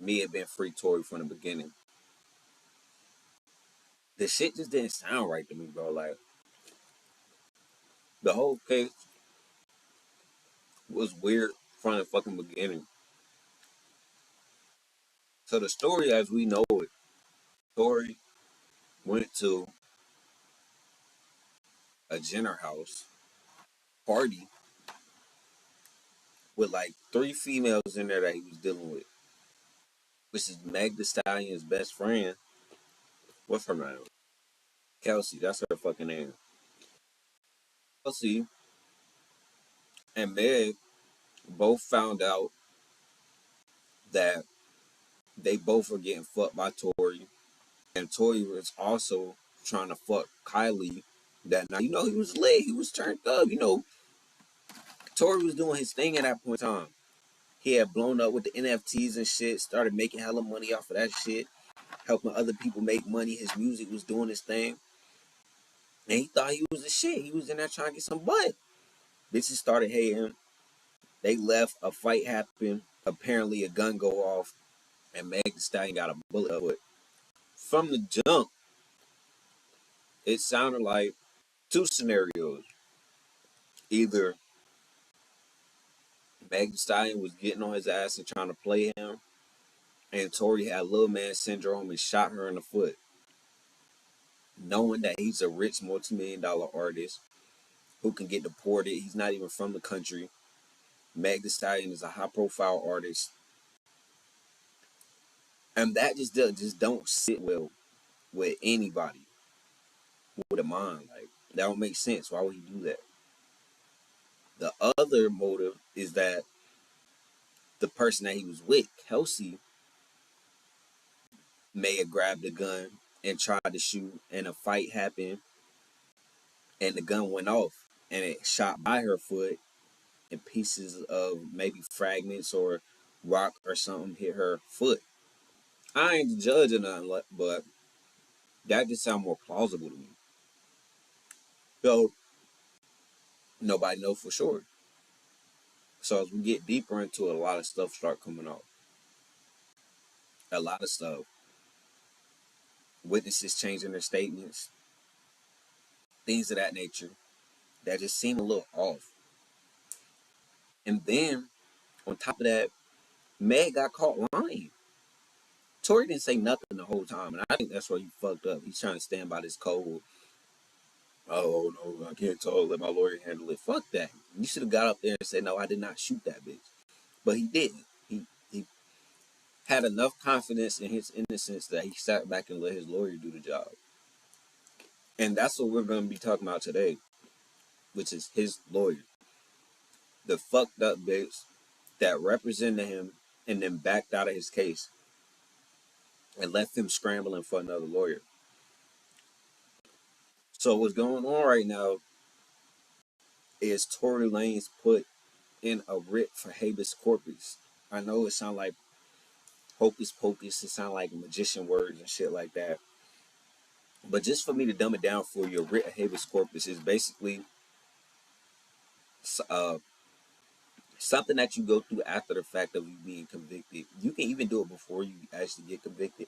me had been free Tory from the beginning. The shit just didn't sound right to me, bro. Like the whole case was weird from the fucking beginning. So the story as we know it, Tory went to a Jenner house party with like three females in there that he was dealing with, which is Meg Thee Stallion's best friend. What's her name? Kelsey. That's her fucking name. Kelsey and Meg both found out that they both were getting fucked by Tory, and Tory was also trying to fuck Kylie. That night, he was lit. He was turned up. Tory was doing his thing at that point in time. He had blown up with the NFTs and shit. Started making hella money off of that shit, helping other people make money. His music was doing his thing, and he thought he was the shit. He was in there trying to get some butt. Bitches started hating him. They left. A fight happened. Apparently, a gun go off, and Meg Thee Stallion got a bullet up it. From the jump, it sounded like two scenarios. Either Meg Thee Stallion was getting on his ass and trying to play him, and Tory had little man syndrome and shot her in the foot, knowing that he's a rich multi-million-dollar artist who can get deported. He's not even from the country. Meg Thee Stallion is a high-profile artist, and that just don't sit well with anybody with a mind. Like that don't make sense. Why would he do that? The other motive is that the person that he was with, Kelsey, may have grabbed a gun and tried to shoot, and a fight happened, and the gun went off, and it shot by her foot, and pieces of maybe fragments or rock or something hit her foot. I ain't the judge or nothing, but that just sounds more plausible to me. So nobody knows for sure. So as we get deeper into it, a lot of stuff start coming out. A lot of stuff. Witnesses changing their statements, things of that nature that just seem a little off. And then on top of that, Meg got caught lying. Tory didn't say nothing the whole time, and I think that's where he fucked up. He's trying to stand by this code. Oh no, I can't tell. Let my lawyer handle it. Fuck that. You should have got up there and said, "No, I did not shoot that bitch." But he didn't. He had enough confidence in his innocence that he sat back and let his lawyer do the job. And that's what we're going to be talking about today, which is his lawyer, the fucked up bitch that represented him and then backed out of his case and left him scrambling for another lawyer. So what's going on right now is Tory Lanez put in a writ for habeas corpus. I know it sounds like hocus pocus, it sounds like magician words and shit like that. But just for me to dumb it down for you, a writ of habeas corpus is basically uh, something that you go through after the fact of you being convicted. You can even do it before you actually get convicted,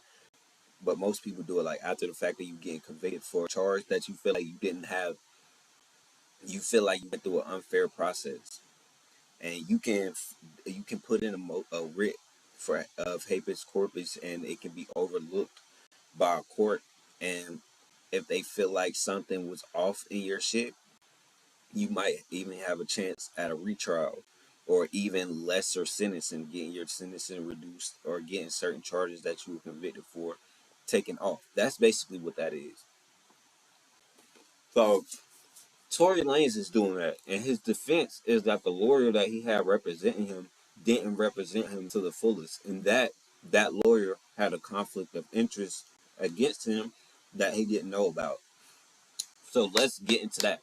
but most people do it like after the fact that you getting convicted for a charge that you feel like you didn't have. You feel like you went through an unfair process, and you can put in a writ for of habeas corpus, and it can be overlooked by a court. And if they feel like something was off in your shit, you might even have a chance at a retrial or even lesser sentencing, getting your sentencing reduced or getting certain charges that you were convicted for taken off. That's basically what that is. So Tory Lanez is doing that, and his defense is that the lawyer that he had representing him didn't represent him to the fullest, and that lawyer had a conflict of interest against him that he didn't know about. So let's get into that.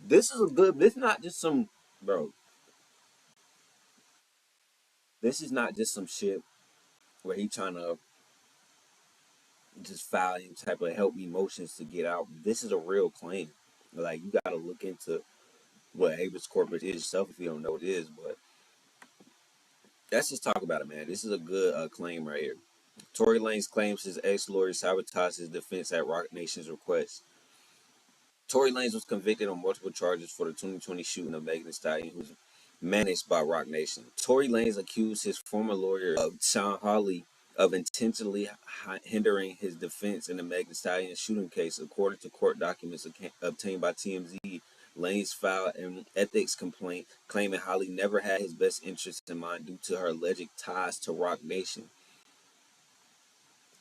This is a good. This is not just some bro. This is not just some shit where he trying to just file any type of help me motions to get out. This is a real claim. Like you got to look into what habeas corpus is yourself if you don't know what it is. But let's just talk about it, man. This is a good claim right here. Tory Lanez claims his ex-lawyer sabotaged his defense at Roc Nation's request. Tory Lanez was convicted on multiple charges for the 2020 shooting of Megan Thee Stallion, who's managed by Roc Nation. Tory Lanez accused his former lawyer Sean Hawley of intentionally hindering his defense in the Megan Thee Stallion shooting case. According to court documents obtained by TMZ, Lanez filed an ethics complaint claiming Hawley never had his best interests in mind due to her alleged ties to Roc Nation.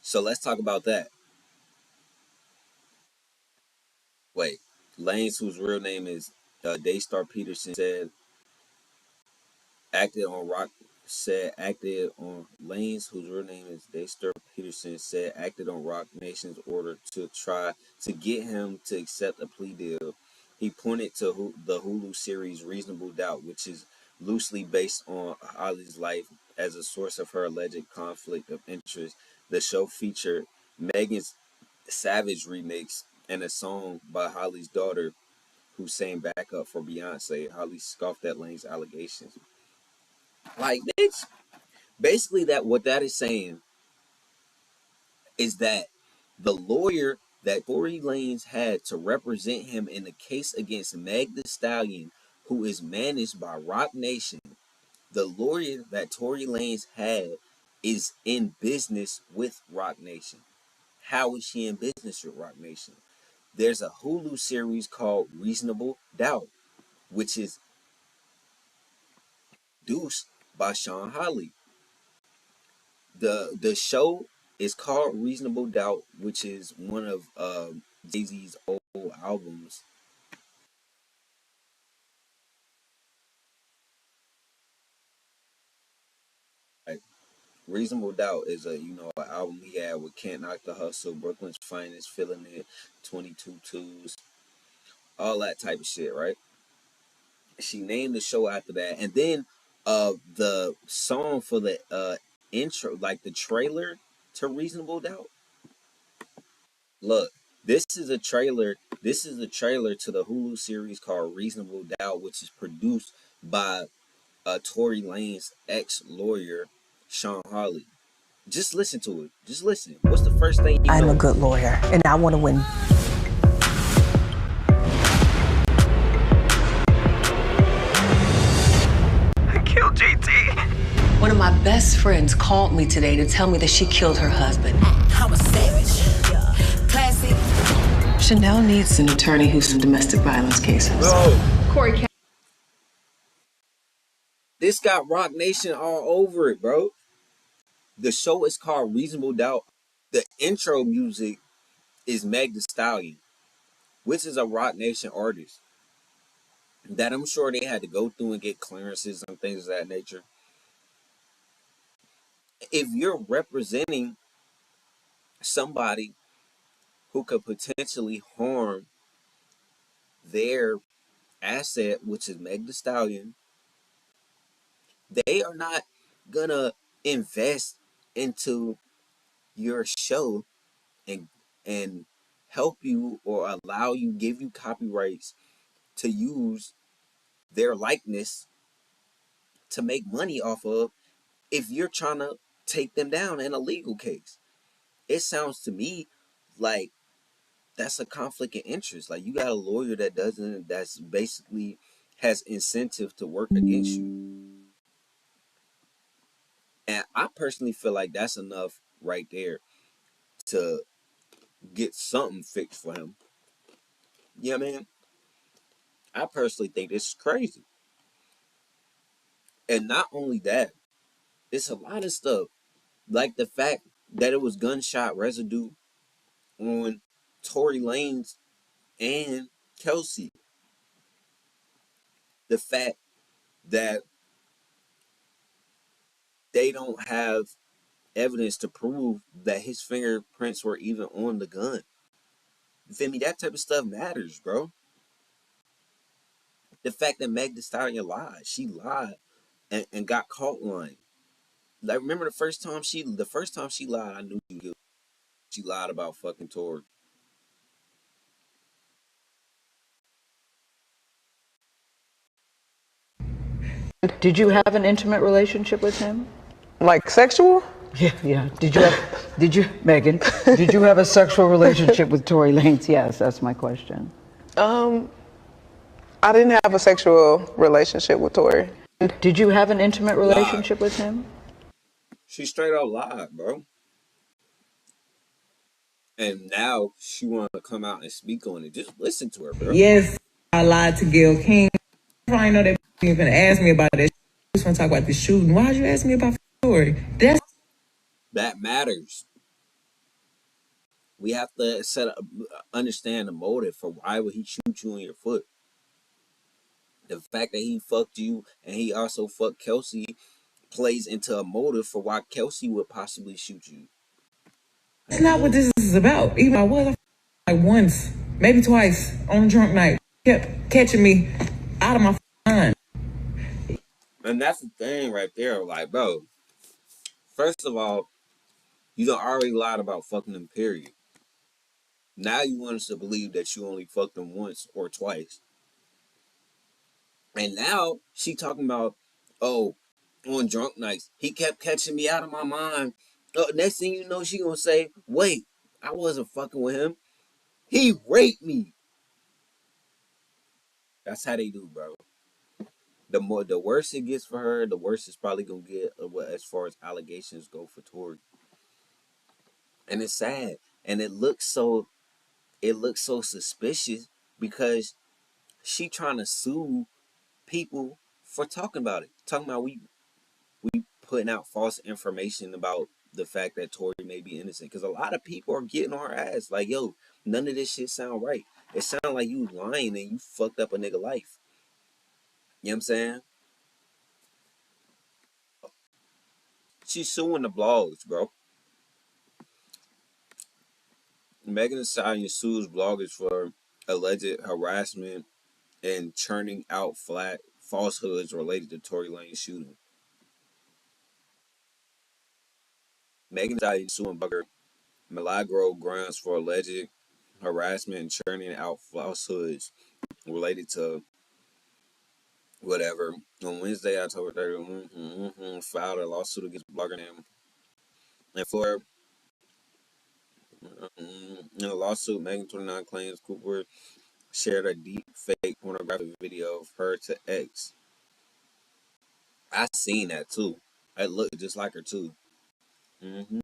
So let's talk about that. Wait, Lanez, whose real name is Daystar Peterson, acted on Rock acted on Lanez, whose real name is Daystar Peterson, said acted on Roc Nation's order to try to get him to accept a plea deal. He pointed to the Hulu series Reasonable Doubt, which is loosely based on Holly's life, as a source of her alleged conflict of interest. The show featured Megan's Savage remix and a song by Holly's daughter, who sang backup for Beyonce. Holly scoffed at Lane's allegations. Like, bitch, basically that what that is saying is that the lawyer that Tory Lanez had to represent him in the case against Meg Thee Stallion, who is managed by Roc Nation, the lawyer that Tory Lanez had is in business with Roc Nation. How is she in business with Roc Nation? There's a Hulu series called Reasonable Doubt, which is produced by Sean Hawley. The show is called Reasonable Doubt, which is one of Jay-Z's old albums. Like, Reasonable Doubt is a an album he had with Can't Knock the Hustle, Brooklyn's Finest, Feeling It, 22 Twos, all that type of shit, right? She named the show after that, and then the song for the intro, like the trailer to Reasonable Doubt. Look, this is a trailer. This is the trailer to the Hulu series called Reasonable Doubt, which is produced by Tory Lanez's ex-lawyer, Sean Hawley. Just listen to it. Just listen. What's the first thing you I'm know? a good lawyer, and I want to win. I killed JT. One of my best friends called me today to tell me that she killed her husband. I'm a savage. Classy. Chanel needs an attorney who's in domestic violence cases. Bro, Corey. this got Roc Nation all over it, bro. The show is called Reasonable Doubt. The intro music is Meg Thee Stallion, which is a Roc Nation artist that I'm sure they had to go through and get clearances and things of that nature. If you're representing somebody who could potentially harm their asset, which is Meg Thee Stallion, they are not gonna invest into your show and and help you or allow you, give you copyrights to use their likeness to make money off of if you're trying to take them down in a legal case. It sounds to me like that's a conflict of interest. Like, you got a lawyer that doesn't, that's basically has incentive to work against you. And I personally feel like that's enough right there to get something fixed for him. You know what I mean? I personally think this is crazy. And not only that, it's a lot of stuff. Like the fact that it was gunshot residue on Tory Lanez and Kelsey. The fact that they don't have evidence to prove that his fingerprints were even on the gun. You feel me? That type of stuff matters, bro. The fact that Meg Thee Stallion lied. She lied and got caught lying. Like, remember the first time she lied, I knew she lied about fucking Tory. Did you have an intimate relationship with him? Like sexual? Yeah. Megan, did you have a sexual relationship with Tory Lanez? Yes, that's my question. I didn't have a sexual relationship with Tory. Did you have an intimate Lied. relationship with him? She straight up lied, bro. And now she want to come out and speak on it. Just listen to her, bro. Yes, I lied to Gail King. I know that you gonna ask me about that. Just want to talk about the shooting. Why'd you ask me about the story? That matters. We have to understand the motive for why would he shoot you in your foot. The fact that he fucked you and he also fucked Kelsey plays into a motive for why Kelsey would possibly shoot you. That's not what this is about. Even I was like once, maybe twice on a drunk night. Kept catching me out of my mind. And that's the thing right there. Like, bro, first of all, you done already lied about fucking him, period. Now you want us to believe that you only fucked him once or twice. And now she talking about, oh, on drunk nights, he kept catching me out of my mind. Next thing you know, she gonna say, wait, I wasn't fucking with him. He raped me. That's how they do, bro. The worse it gets for her, the worse it's probably gonna get as far as allegations go for Tory. And it's sad. And it looks so suspicious because she trying to sue people for talking about it. Talking about we putting out false information about the fact that Tory may be innocent. Because a lot of people are getting on her ass. Like, yo, none of this shit sound right. It sound like you lying and you fucked up a nigga life. You know what I'm saying? She's suing the blogs, bro. Megan Thee Stallion sues bloggers for alleged harassment and churning out flat falsehoods related to Tory Lanez shooting. Megan Thee Stallion suing blogger Milagro Grimes for alleged harassment and churning out falsehoods related to whatever. On Wednesday, October 30th, filed a lawsuit against blogger name. And for in a lawsuit, Megan 29 claims Cooper shared a deep fake pornographic video of her to X. I seen that too. It looked just like her too. hmm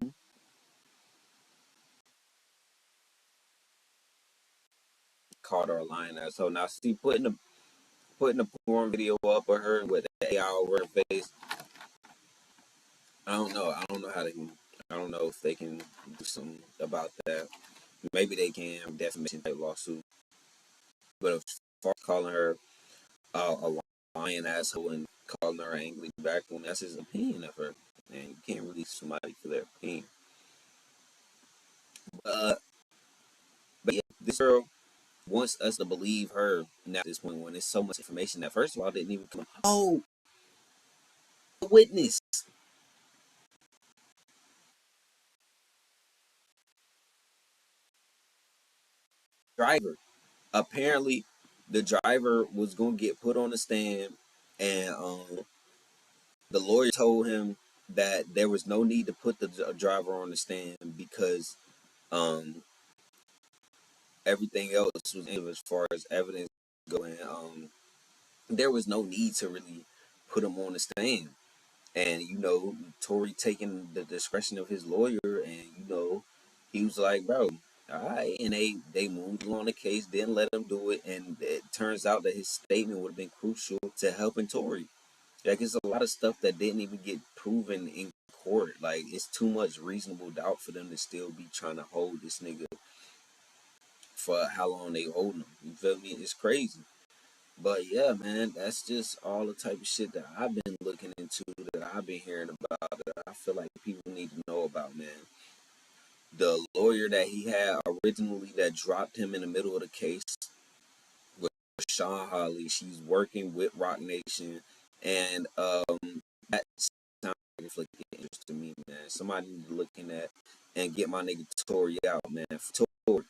Called her a lying ass. So now see putting the porn video up of her with the AI over her face. I don't know. I don't know how they can. I don't know if they can do something about that. Maybe they can defamation type lawsuit. But as far as calling her a lying asshole and calling her angry back when that's his opinion of her, and you can't release somebody for their opinion. Uh, but yeah, this girl wants us to believe her now at this point when there's so much information that first of all didn't even come. Oh, a witness driver. Apparently, the driver was gonna get put on the stand, and the lawyer told him that there was no need to put the driver on the stand because um, everything else was in as far as evidence going. There was no need to really put him on the stand. And Tory taking the discretion of his lawyer, and he was like, "Bro, all right." And they moved along the case, didn't let him do it, and it turns out that his statement would have been crucial to helping Tory. Like, it's a lot of stuff that didn't even get proven in court. Like, it's too much reasonable doubt for them to still be trying to hold this nigga for how long they hold him. You feel me? It's crazy. But yeah, man, that's just all the type of shit that I've been looking into, that I've been hearing about, that I feel like people need to know about, man. The lawyer that he had originally that dropped him in the middle of the case was Sean Holly. She's working with Rock Nation, and that sounds like inflicted interest to me, man. Somebody need to look in that and get my nigga Tory out, man. Tory,